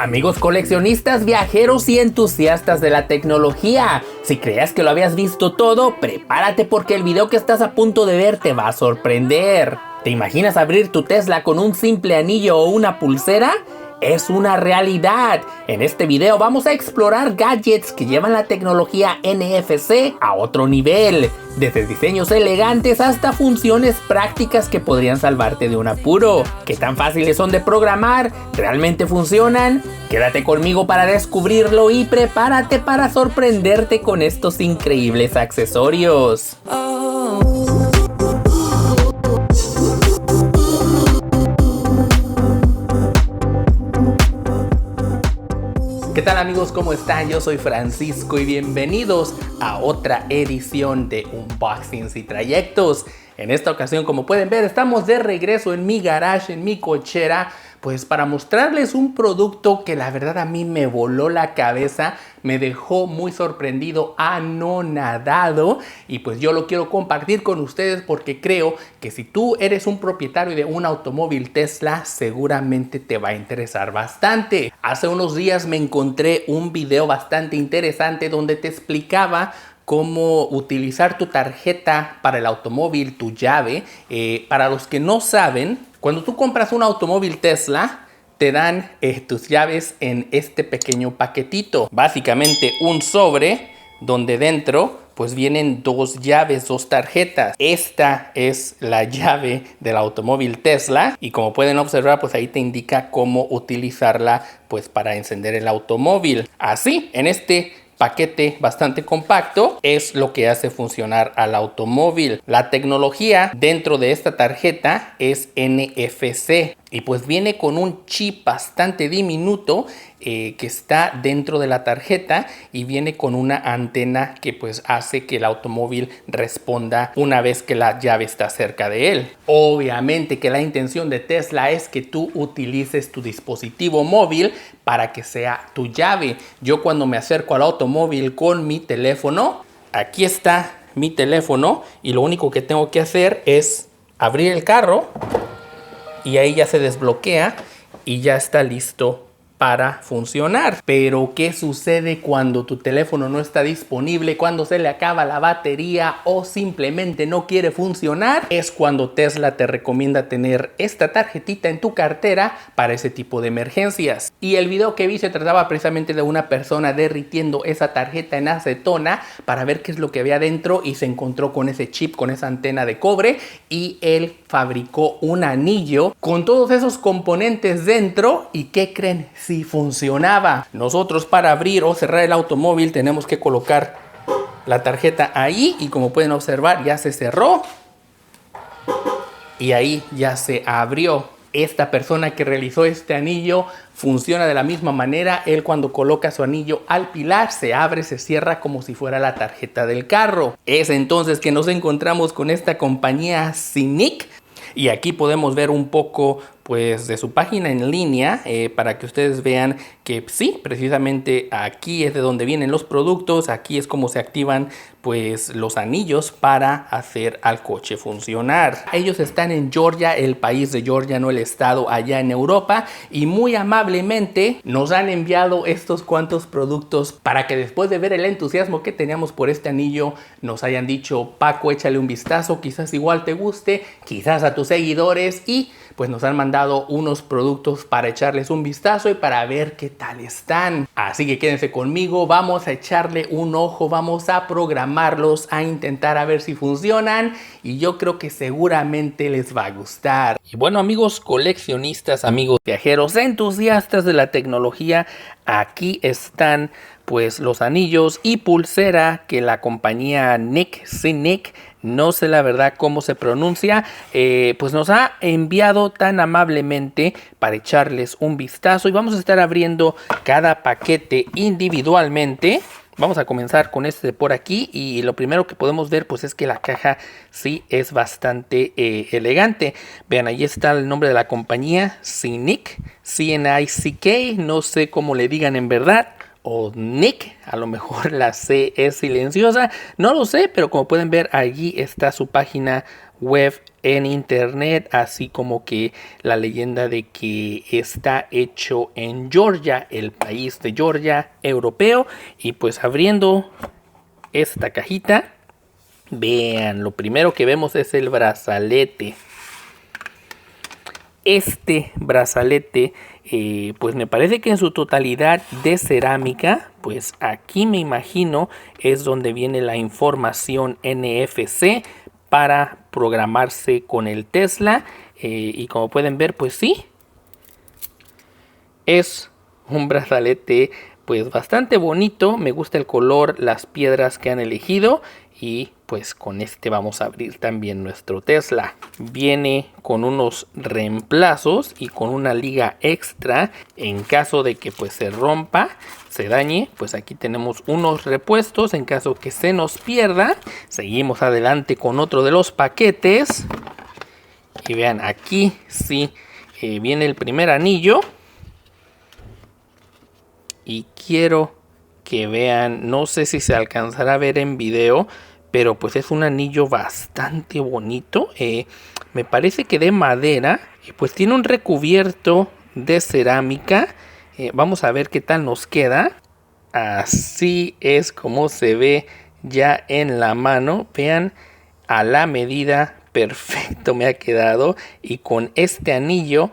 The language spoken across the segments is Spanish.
Amigos coleccionistas, viajeros y entusiastas de la tecnología, si creías que lo habías visto todo, prepárate porque el video que estás a punto de ver te va a sorprender. ¿Te imaginas abrir tu Tesla con un simple anillo o una pulsera? Es una realidad. En este video vamos a explorar gadgets que llevan la tecnología NFC a otro nivel, desde diseños elegantes hasta funciones prácticas que podrían salvarte de un apuro. ¿Qué tan fáciles son de programar? ¿Realmente funcionan? Quédate conmigo para descubrirlo y prepárate para sorprenderte con estos increíbles accesorios. ¿Qué tal amigos? ¿Cómo están? Yo soy Francisco y bienvenidos a otra edición de Unboxings y Trayectos. En esta ocasión, como pueden ver, estamos de regreso en mi garage, en mi cochera, pues para mostrarles un producto que la verdad a mí me voló la cabeza, me dejó muy sorprendido, anonadado, y pues yo lo quiero compartir con ustedes porque creo que si tú eres un propietario de un automóvil Tesla, seguramente te va a interesar bastante. Hace unos días me encontré un video bastante interesante donde te explicaba cómo utilizar tu tarjeta para el automóvil, tu llave. Para los que no saben, cuando tú compras un automóvil Tesla, te dan tus llaves en este pequeño paquetito. Básicamente un sobre donde dentro pues vienen dos llaves, dos tarjetas. Esta es la llave del automóvil Tesla y como pueden observar pues ahí te indica cómo utilizarla pues para encender el automóvil. Así, en este paquete bastante compacto es lo que hace funcionar al automóvil. La tecnología dentro de esta tarjeta es NFC y pues viene con un chip bastante diminuto que está dentro de la tarjeta y viene con una antena que pues hace que el automóvil responda una vez que la llave está cerca de él. Obviamente que la intención de Tesla es que tú utilices tu dispositivo móvil para que sea tu llave. Yo cuando me acerco al automóvil con mi teléfono, aquí está mi teléfono y lo único que tengo que hacer es abrir el carro y ahí ya se desbloquea y ya está listo para funcionar. Pero ¿qué sucede cuando tu teléfono no está disponible, cuando se le acaba la batería o simplemente no quiere funcionar? Es cuando Tesla te recomienda tener esta tarjetita en tu cartera para ese tipo de emergencias. Y el video que vi se trataba precisamente de una persona derritiendo esa tarjeta en acetona para ver qué es lo que había dentro y se encontró con ese chip, con esa antena de cobre, y él fabricó un anillo con todos esos componentes dentro. ¿Y qué creen? Sí funcionaba. Nosotros para abrir o cerrar el automóvil tenemos que colocar la tarjeta ahí y como pueden observar ya se cerró y ahí ya se abrió. Esta persona que realizó este anillo funciona de la misma manera. Él cuando coloca su anillo al pilar se abre, se cierra como si fuera la tarjeta del carro. Es entonces que nos encontramos con esta compañía Synic. Y aquí podemos ver un poco pues de su página en línea para que ustedes vean que sí, precisamente aquí es de donde vienen los productos, aquí es como se activan pues los anillos para hacer al coche funcionar. Ellos están en Georgia, el país de Georgia, no el estado, allá en Europa, y muy amablemente nos han enviado estos cuantos productos para que después de ver el entusiasmo que teníamos por este anillo nos hayan dicho: Paco, échale un vistazo, quizás igual te guste, quizás a tus seguidores, y pues nos han mandado unos productos para echarles un vistazo y para ver qué tal están. Así que quédense conmigo, vamos a echarle un ojo, vamos a programarlos, a intentar a ver si funcionan y yo creo que seguramente les va a gustar. Y bueno amigos coleccionistas, amigos viajeros, entusiastas de la tecnología, aquí están pues los anillos y pulsera que la compañía Synic, no sé la verdad cómo se pronuncia, pues nos ha enviado tan amablemente para echarles un vistazo y vamos a estar abriendo cada paquete individualmente. Vamos a comenzar con este de por aquí y lo primero que podemos ver pues es que la caja sí es bastante elegante. Vean, ahí está el nombre de la compañía, Synic, C-N-I-C-K, no sé cómo le digan en verdad. O Nick, a lo mejor la C es silenciosa, no lo sé, pero como pueden ver allí está su página web en internet, así como que la leyenda de que está hecho en Georgia, el país de Georgia europeo. Y pues abriendo esta cajita, vean, lo primero que vemos es el brazalete. Este brazalete pues me parece que en su totalidad de cerámica, pues aquí me imagino es donde viene la información NFC para programarse con el Tesla. Y como pueden ver, pues sí, es un brazalete pues bastante bonito. Me gusta el color, las piedras que han elegido. Y pues con este vamos a abrir también nuestro Tesla. Viene con unos reemplazos y con una liga extra en caso de que pues se rompa, se dañe. Pues aquí tenemos unos repuestos en caso que se nos pierda. Seguimos adelante con otro de los paquetes. Y vean, aquí sí viene el primer anillo. Y quiero que vean, no sé si se alcanzará a ver en video, pero pues es un anillo bastante bonito. Me parece que de madera, y pues tiene un recubierto de cerámica. Vamos a ver qué tal nos queda. Así es como se ve ya en la mano. Vean, a la medida, perfecto me ha quedado. Y con este anillo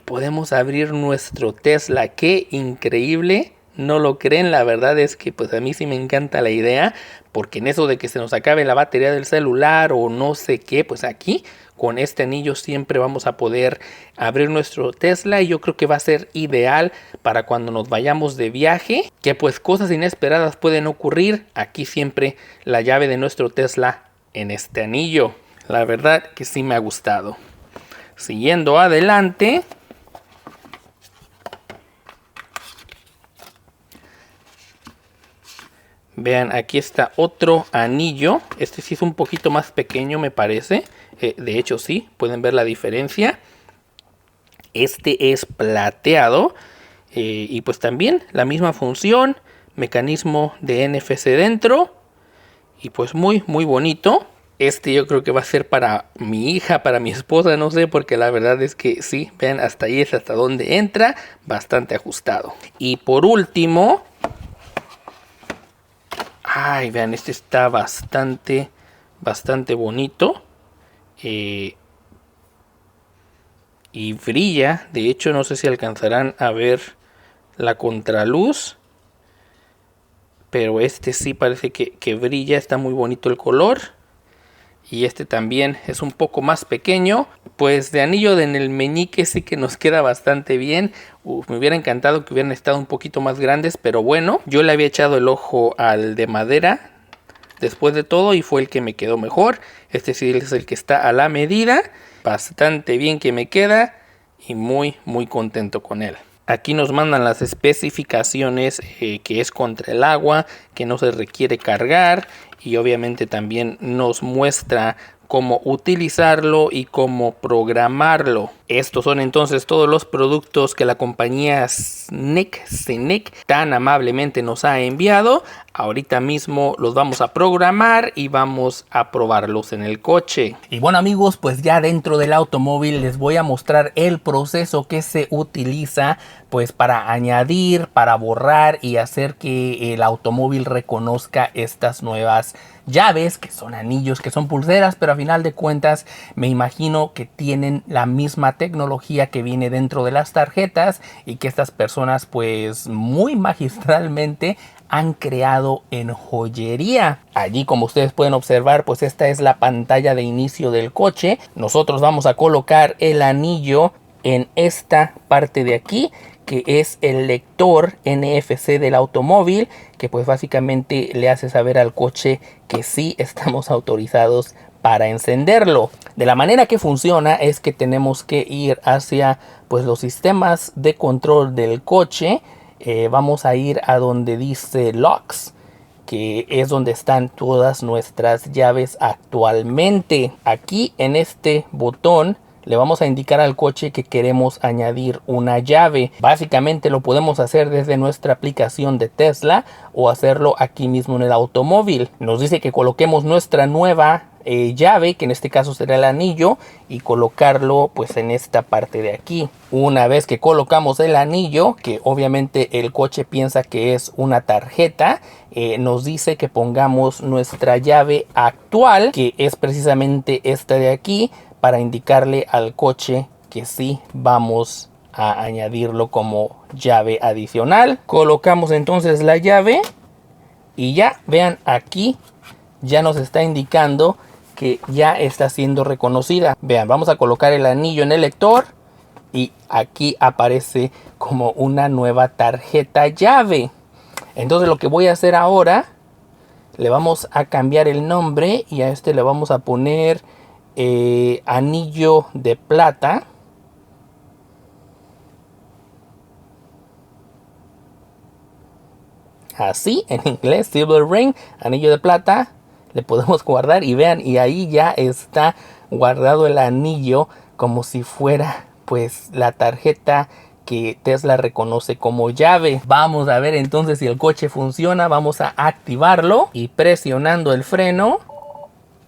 podemos abrir nuestro Tesla. ¡Qué increíble! No lo creen, la verdad es que pues a mí sí me encanta la idea, porque en eso de que se nos acabe la batería del celular o no sé qué, pues aquí con este anillo siempre vamos a poder abrir nuestro Tesla. Y yo creo que va a ser ideal para cuando nos vayamos de viaje, que pues cosas inesperadas pueden ocurrir. Aquí siempre la llave de nuestro Tesla en este anillo. La verdad que sí me ha gustado. Siguiendo adelante, vean, aquí está otro anillo. Este sí es un poquito más pequeño, me parece. De hecho sí, pueden ver la diferencia. Este es plateado. Y pues también la misma función. Mecanismo de NFC dentro. Y pues muy bonito. Este yo creo que va a ser para mi hija, para mi esposa, no sé, porque la verdad es que sí, vean, hasta ahí es hasta donde entra. Bastante ajustado. Y por último, ay, vean, este está bastante bonito. Y brilla. De hecho, no sé si alcanzarán a ver la contraluz. Pero este sí parece que brilla. Está muy bonito el color. Y este también es un poco más pequeño. Pues de anillo en el meñique sí que nos queda bastante bien. Me hubiera encantado que hubieran estado un poquito más grandes, pero bueno, yo le había echado el ojo al de madera después de todo y fue el que me quedó mejor. Este sí es el que está a la medida. Bastante bien que me queda y muy contento con él. Aquí nos mandan las especificaciones, que es contra el agua, que no se requiere cargar, y obviamente también nos muestra cómo utilizarlo y cómo programarlo. Estos son entonces todos los productos que la compañía Senec tan amablemente nos ha enviado. Ahorita mismo los vamos a programar y vamos a probarlos en el coche. Y bueno amigos, pues ya dentro del automóvil les voy a mostrar el proceso que se utiliza pues para añadir, para borrar y hacer que el automóvil reconozca estas nuevas llaves, que son anillos, que son pulseras, pero a final de cuentas me imagino que tienen la misma tecnología que viene dentro de las tarjetas y que estas personas pues muy magistralmente han creado en joyería. Allí, como ustedes pueden observar, pues esta es la pantalla de inicio del coche. Nosotros vamos a colocar el anillo en esta parte de aquí, que es el lector NFC del automóvil, que pues básicamente le hace saber al coche que sí estamos autorizados para encenderlo. De la manera que funciona es que tenemos que ir hacia pues los sistemas de control del coche. Vamos a ir a donde dice Locks, que es donde están todas nuestras llaves actualmente. Aquí en este botón le vamos a indicar al coche que queremos añadir una llave. Básicamente lo podemos hacer desde nuestra aplicación de Tesla o hacerlo aquí mismo en el automóvil. Nos dice que coloquemos nuestra nueva llave, que en este caso será el anillo, y colocarlo pues en esta parte de aquí. Una vez que colocamos el anillo, que obviamente el coche piensa que es una tarjeta, nos dice que pongamos nuestra llave actual, que es precisamente esta de aquí, para indicarle al coche que sí vamos a añadirlo como llave adicional. Colocamos entonces la llave y ya vean, aquí ya nos está indicando que ya está siendo reconocida. Vean, vamos a colocar el anillo en el lector y aquí aparece como una nueva tarjeta llave. Entonces lo que voy a hacer ahora, le vamos a cambiar el nombre y a este le vamos a poner anillo de plata. Así en inglés, silver ring, anillo de plata. Le podemos guardar y vean, y ahí ya está guardado el anillo como si fuera pues la tarjeta que Tesla reconoce como llave. Vamos a ver entonces si el coche funciona. Vamos a activarlo y presionando el freno,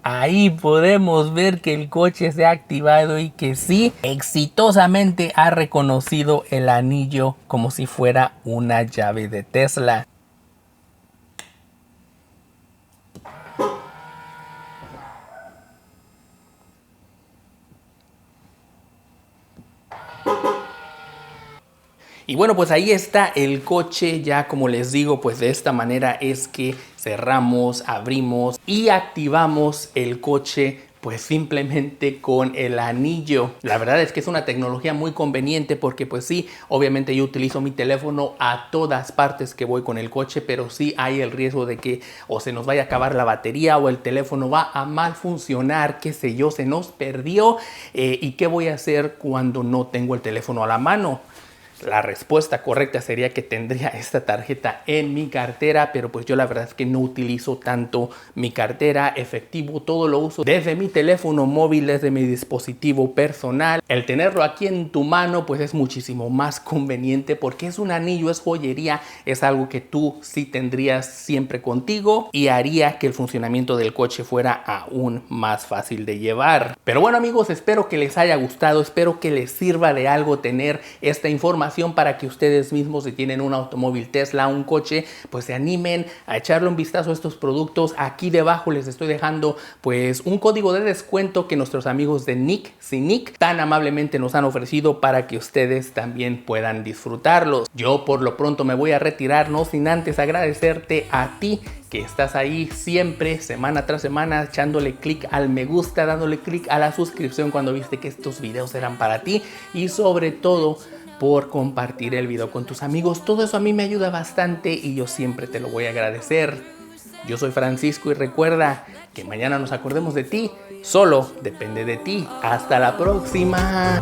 ahí podemos ver que el coche se ha activado y que sí, exitosamente ha reconocido el anillo como si fuera una llave de Tesla. Y bueno, pues ahí está el coche. Ya como les digo, pues de esta manera es que cerramos, abrimos y activamos el coche pues simplemente con el anillo. La verdad es que es una tecnología muy conveniente porque pues sí, obviamente yo utilizo mi teléfono a todas partes que voy con el coche, pero sí hay el riesgo de que o se nos vaya a acabar la batería o el teléfono va a mal funcionar, qué sé yo, se nos perdió. ¿Y qué voy a hacer cuando no tengo el teléfono a la mano? La respuesta correcta sería que tendría esta tarjeta en mi cartera, pero pues yo la verdad es que no utilizo tanto mi cartera, efectivo, todo lo uso desde mi teléfono móvil, desde mi dispositivo personal. El tenerlo aquí en tu mano pues es muchísimo más conveniente porque es un anillo, es joyería, es algo que tú sí tendrías siempre contigo y haría que el funcionamiento del coche fuera aún más fácil de llevar. Pero bueno amigos, espero que les haya gustado, espero que les sirva de algo tener esta información para que ustedes mismos, si tienen un automóvil Tesla, un coche, pues se animen a echarle un vistazo a estos productos. Aquí debajo les estoy dejando pues un código de descuento que nuestros amigos de Nick Cynic tan amablemente nos han ofrecido para que ustedes también puedan disfrutarlos. Yo por lo pronto me voy a retirar, no sin antes agradecerte a ti que estás ahí siempre, semana tras semana, echándole clic al me gusta, dándole clic a la suscripción cuando viste que estos videos eran para ti y sobre todo por compartir el video con tus amigos. Todo eso a mí me ayuda bastante y yo siempre te lo voy a agradecer. Yo soy Francisco y recuerda que mañana nos acordemos de ti. Solo depende de ti. Hasta la próxima.